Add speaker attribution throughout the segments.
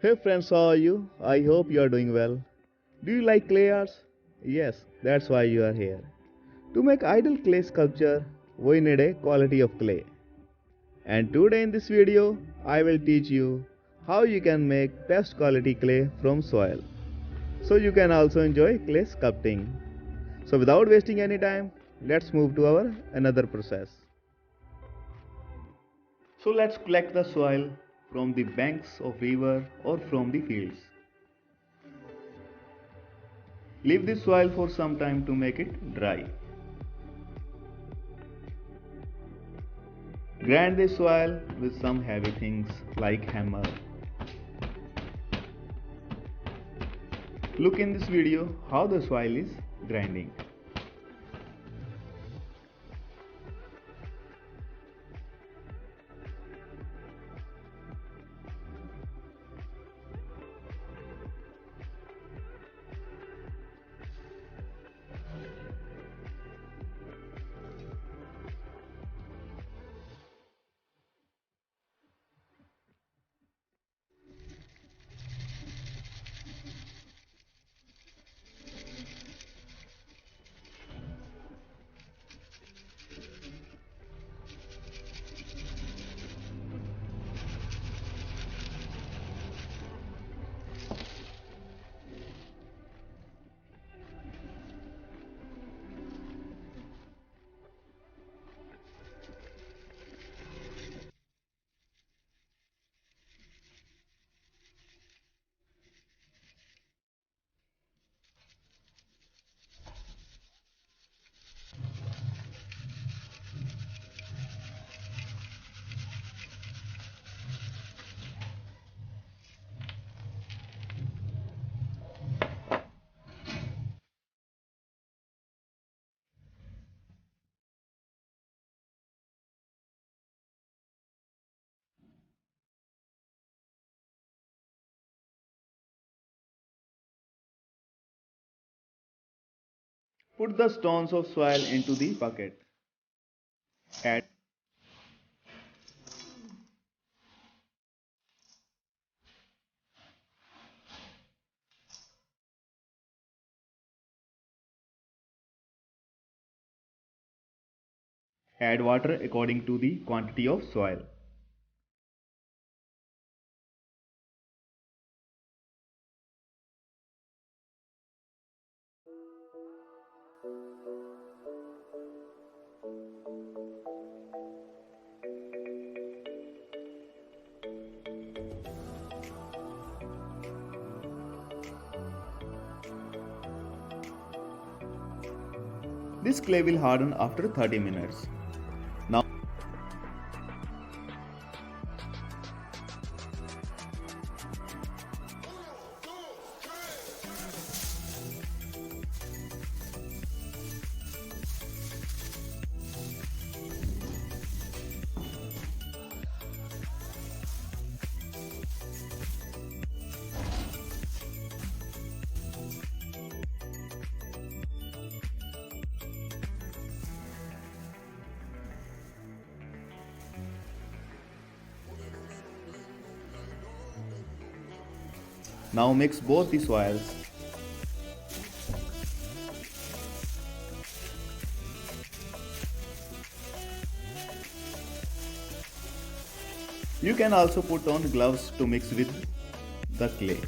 Speaker 1: Hey friends, how are you? I hope you are doing well. Do you like clay arts? Yes, that's why you are here. To make ideal clay sculpture, we need a quality of clay. And today in this video, I will teach you how you can make best quality clay from soil. So you can also enjoy clay sculpting. So without wasting any time, let's move to our another process. So let's collect the soil from the banks of river or from the fields. Leave the soil for some time to make it dry. Grind the soil with some heavy things like hammer. Look in this video how the soil is grinding. Put the stones of soil into the bucket. Add Add water according to the quantity of soil. This clay will harden after 30 minutes. Now Now mix both the soils. You can also put on gloves to mix with the clay.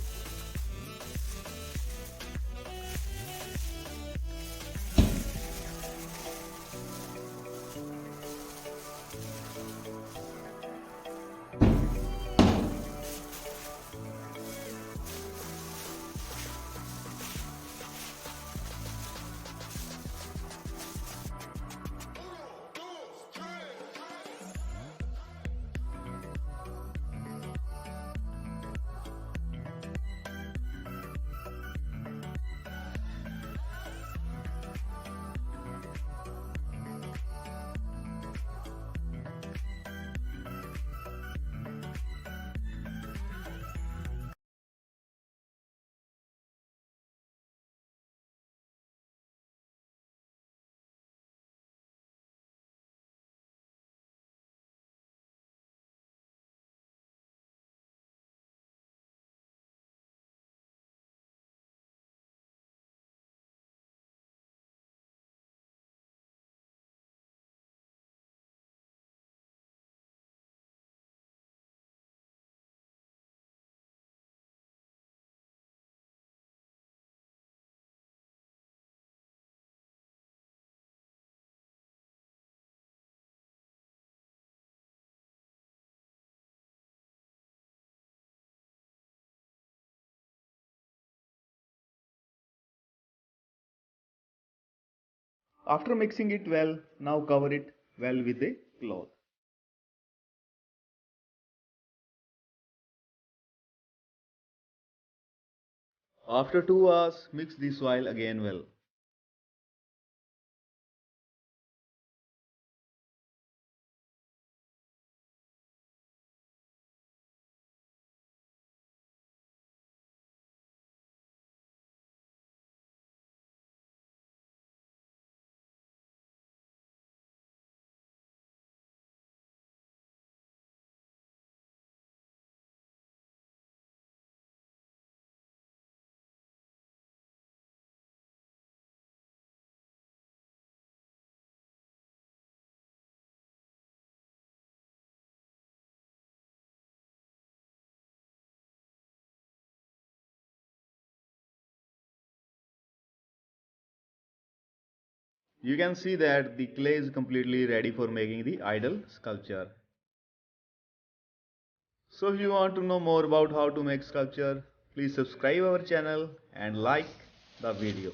Speaker 1: After mixing it well, now cover it well with a cloth. After 2 hours, mix the soil again well. You can see that the clay is completely ready for making the idol sculpture. So if you want to know more about how to make sculpture, please subscribe our channel and like the video.